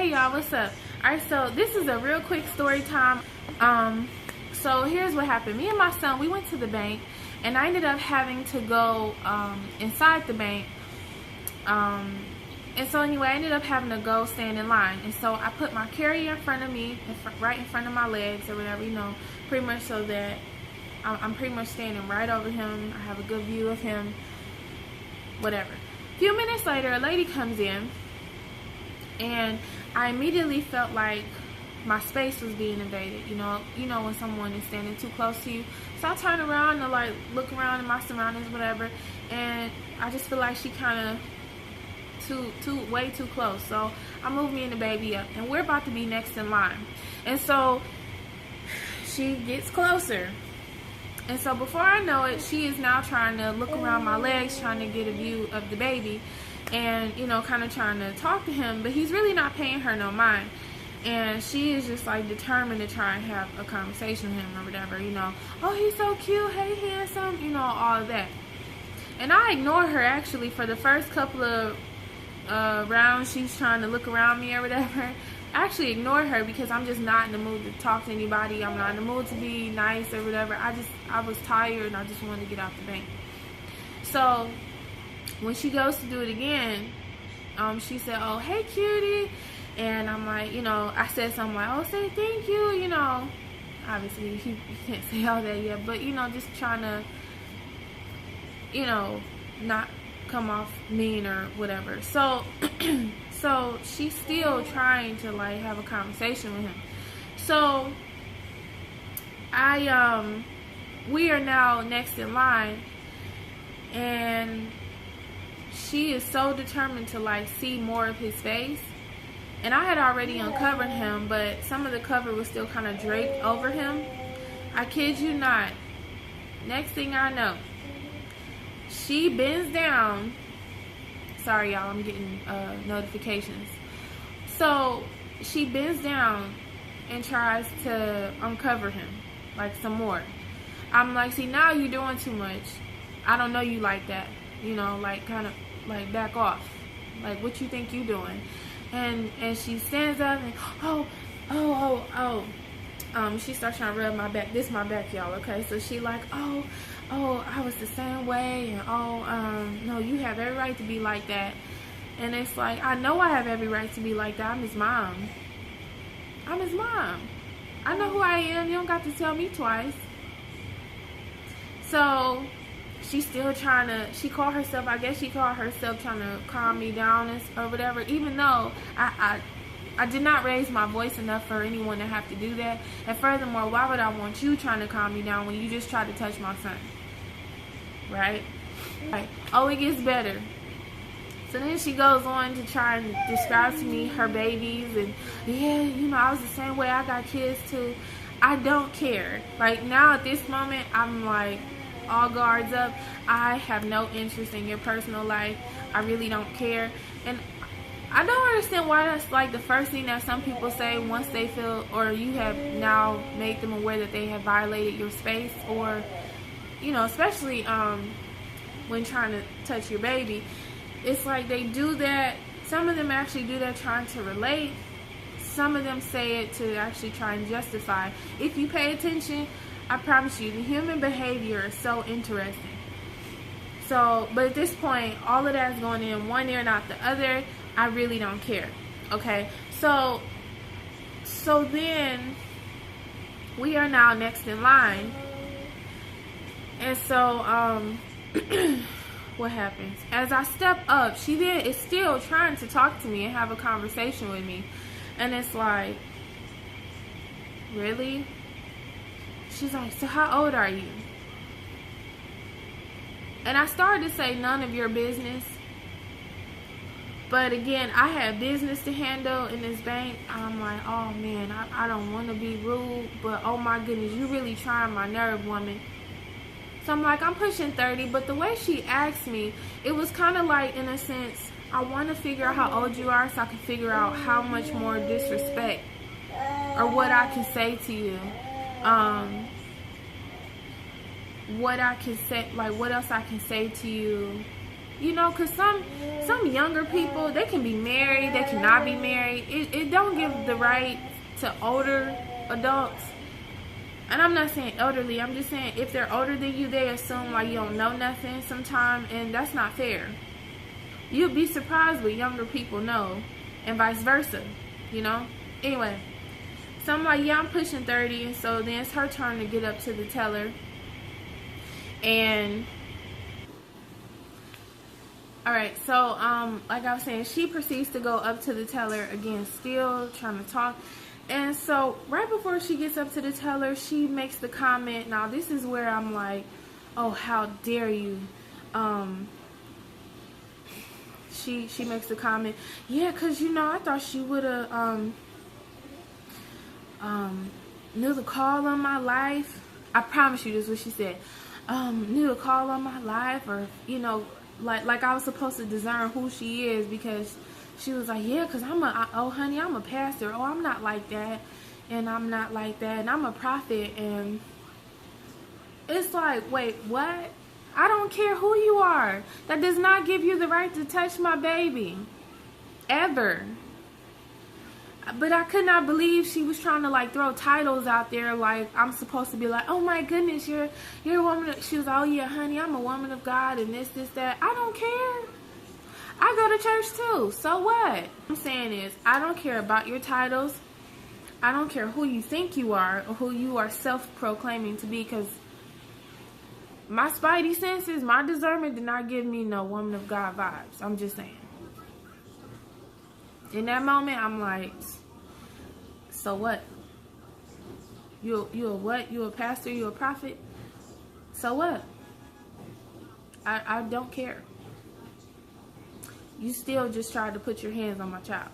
Hey y'all, what's up? Alright, so this is a real quick story time. So here's what happened. Me and my son, we went to the bank, and I ended up having to go inside the bank. And so anyway, I ended up having to go stand in line. And so I put my carrier in front of me, right in front of my legs or whatever, you know, pretty much so that I'm pretty much standing right over him. I have a good view of him, whatever. A few minutes later, a lady comes in, and I immediately felt like my space was being invaded. You know when someone is standing too close to you. So I turn around and like look around in my surroundings, whatever, and I just feel like she kind of way too close. So I moved me and the baby up, and we're about to be next in line. And so she gets closer. And so before I know it, she is now trying to look around my legs, trying to get a view of the baby, and, you know, kind of trying to talk to him, but he's really not paying her no mind. And she is just like determined to try and have a conversation with him or whatever, you know. Oh, he's so cute, hey, handsome, you know, all of that. And I ignore her actually for the first couple of rounds. She's trying to look around me or whatever. I actually ignore her because I'm just not in the mood to talk to anybody. I'm not in the mood to be nice or whatever. I was tired and I just wanted to get out the bank. So when she goes to do it again, she said, oh, hey, cutie. And I'm like, you know, I said something like, oh, say thank you, you know. Obviously, he can't say all that yet, but, you know, just trying to, you know, not come off mean or whatever. So so she's still trying to like have a conversation with him. So we are now next in line, and she is so determined to like see more of his face. And I had already uncovered him, but some of the cover was still kind of draped over him. I kid you not. Next thing I know, she bends down. Sorry, y'all, I'm getting notifications. So she bends down and tries to uncover him, like some more. I'm like, see, now you're doing too much. I don't know you like that. You know, like kind of like back off. Like, what you think you doing? And she stands up and she starts trying to rub my back. This is my back, y'all. Okay, so she like, oh, I was the same way, and no, you have every right to be like that. And it's like, I know I have every right to be like that. I'm his mom. I know who I am. You don't got to tell me twice. So she's still trying to, I guess she called herself trying to calm me down or whatever, even though I did not raise my voice enough for anyone to have to do that. And furthermore, why would I want you trying to calm me down when you just tried to touch my son? Right? Oh, it gets better. So then she goes on to try and describe to me her babies, and yeah, you know, I was the same way, I got kids too. I don't care. Like, now at this moment, I'm like all guards up. I have no interest in your personal life. I really don't care. And I don't understand why that's like the first thing that some people say once they feel, or you have now made them aware that they have violated your space, or, you know, especially when trying to touch your baby. It's like they do that. Some of them actually do that trying to relate. Some of them say it to actually try and justify. If you pay attention, I promise you, the human behavior is so interesting. So, but at this point, all of that is going in one ear, not the other. I really don't care. Okay, so then we are now next in line, and so what happens? As I step up, she then is still trying to talk to me and have a conversation with me, and it's like, really? She's like, so how old are you? And I started to say, none of your business. But again, I had business to handle in this bank. I'm like, oh man, I don't want to be rude, but oh my goodness, you really trying my nerve, woman. So I'm like, I'm pushing 30, but the way she asked me, it was kind of like, in a sense, I want to figure out how old you are so I can figure out how much more disrespect or what I can say to you. What I can say, like what else I can say to you You know, because some younger people, they can be married, they cannot be married. It don't give the right to older adults. And I'm not saying elderly, I'm just saying if they're older than you, they assume like you don't know nothing sometime, and that's not fair. You'd be surprised what younger people know, and vice versa, you know? Anyway, so I'm like, yeah, I'm pushing 30, and so then it's her turn to get up to the teller. And alright, so like I was saying, she proceeds to go up to the teller again, still trying to talk. And so right before she gets up to the teller, she makes the comment. Now this is where I'm like, oh, how dare you. She makes the comment, yeah, because you know, I thought she would have knew the call on my life. I promise you this is what she said. Knew the call on my life, or you know, like I was supposed to discern who she is, because she was like, yeah, because oh honey, I'm a pastor. Oh, I'm not like that, and I'm not like that, and I'm a prophet. And it's like, wait, what? I don't care who you are. That does not give you the right to touch my baby. Ever. But I could not believe she was trying to like throw titles out there, like I'm supposed to be like, oh my goodness, you're a woman. She was like, oh yeah, honey, I'm a woman of God, and this, that. I don't care. I go to church too. So what? What I'm saying is, I don't care about your titles. I don't care who you think you are or who you are self-proclaiming to be, because my spidey senses, my discernment did not give me no woman of God vibes. I'm just saying. In that moment, I'm like, so what? You a what? You a pastor? You a prophet? So what? I don't care. You still just tried to put your hands on my child.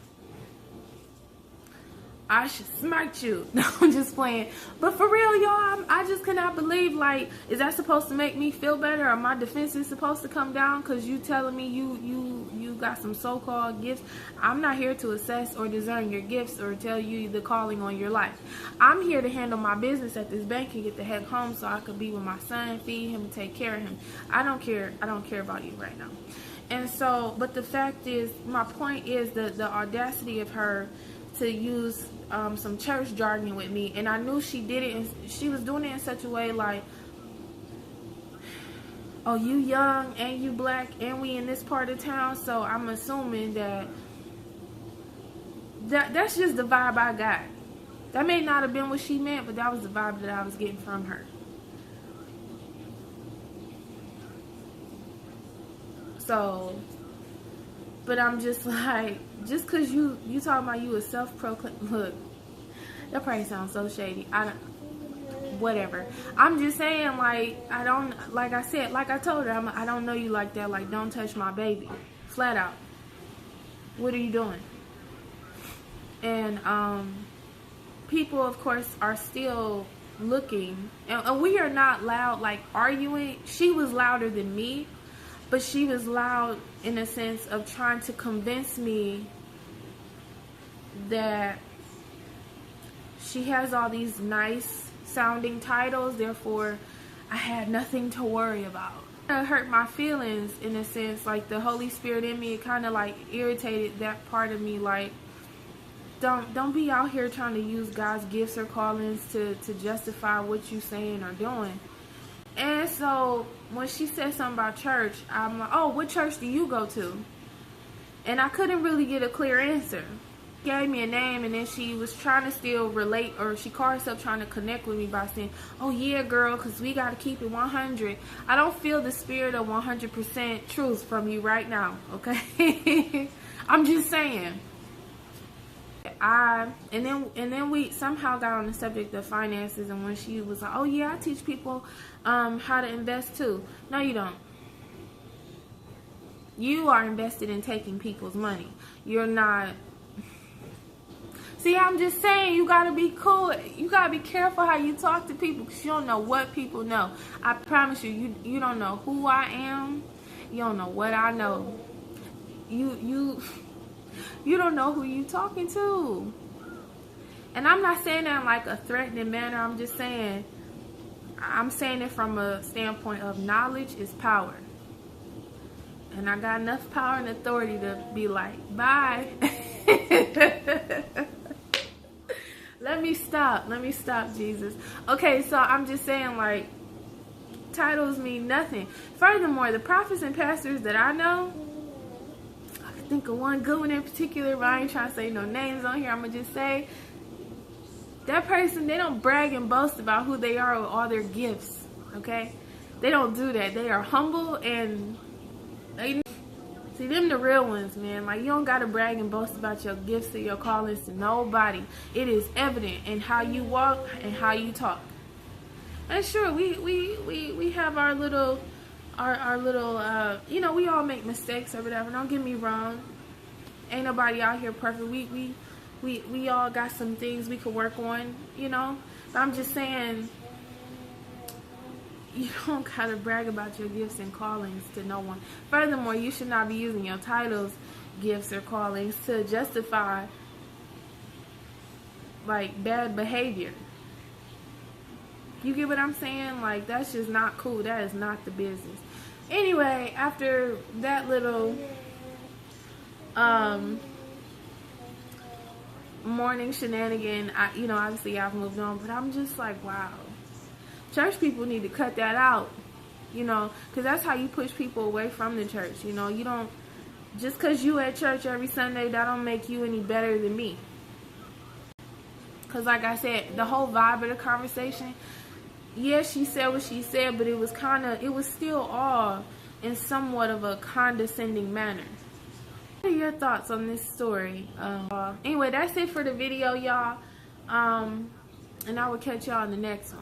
I should smite you. No, I'm just playing. But for real, y'all, I just cannot believe, like, is that supposed to make me feel better? Or my defense is supposed to come down because you telling me you got some so-called gifts? I'm not here to assess or discern your gifts or tell you the calling on your life. I'm here to handle my business at this bank and get the heck home so I could be with my son, feed him, and take care of him. I don't care about you right now. And so, but the fact is, my point is the audacity of her to use some church jargon with me, and I knew she did it, and she was doing it in such a way like, oh, you young and you black and we in this part of town, so I'm assuming that's just the vibe I got. That may not have been what she meant, but that was the vibe that I was getting from her. So, but I'm just like, just because you talking about you a self-proclaimed, look, that probably sounds so shady. Whatever. I'm just saying, like, I don't, like I said, like I told her, I don't know you like that. Like, don't touch my baby. Flat out. What are you doing? And people, of course, are still looking. And we are not loud, like, arguing. She was louder than me. But she was loud in a sense of trying to convince me that she has all these nice sounding titles, therefore I had nothing to worry about. It hurt my feelings in a sense, like the Holy Spirit in me, it kind of like irritated that part of me, like, don't be out here trying to use God's gifts or callings to justify what you saying or doing. And so when she said something about church, I'm like, oh, what church do you go to? And I couldn't really get a clear answer. She gave me a name, and then she was trying to still relate, or she called herself trying to connect with me by saying, oh yeah, girl, because we got to keep it 100. I don't feel the spirit of 100% truth from you right now, okay? I'm just saying. And then we somehow got on the subject of finances, and when she was like, oh yeah, I teach people how to invest too. No, you don't. You are invested in taking people's money. You're not. See, I'm just saying, you gotta be cool. You gotta be careful how you talk to people, because you don't know what people know. I promise you, you don't know who I am. You don't know what I know. You don't know who you talking to. And I'm not saying that in like a threatening manner. I'm just saying, I'm saying it from a standpoint of knowledge is power. And I got enough power and authority to be like, bye. Let me stop, Jesus. Okay, so I'm just saying, like, titles mean nothing. Furthermore, the prophets and pastors that I know, I can think of one good one in particular, but I ain't trying to say no names on here. I'm going to just say, that person, they don't brag and boast about who they are with all their gifts, okay? They don't do that. They are humble, and they see them the real ones, man. Like, you don't gotta brag and boast about your gifts or your callings to nobody. It is evident in how you walk and how you talk. And sure, we have our little you know, we all make mistakes or whatever. Don't get me wrong. Ain't nobody out here perfect. We all got some things we could work on, you know. But I'm just saying, you don't gotta brag about your gifts and callings to no one. Furthermore, you should not be using your titles, gifts, or callings to justify, like, bad behavior. You get what I'm saying? Like, that's just not cool. That is not the business. Anyway, after that little morning shenanigan, you know, obviously I've moved on, but I'm just like, wow. Church people need to cut that out, you know, because that's how you push people away from the church. You know, you don't, just because you at church every Sunday, that don't make you any better than me. Because like I said, the whole vibe of the conversation, yeah, she said what she said, but it was still all in somewhat of a condescending manner. What are your thoughts on this story? Anyway, that's it for the video, y'all. And I will catch y'all in the next one.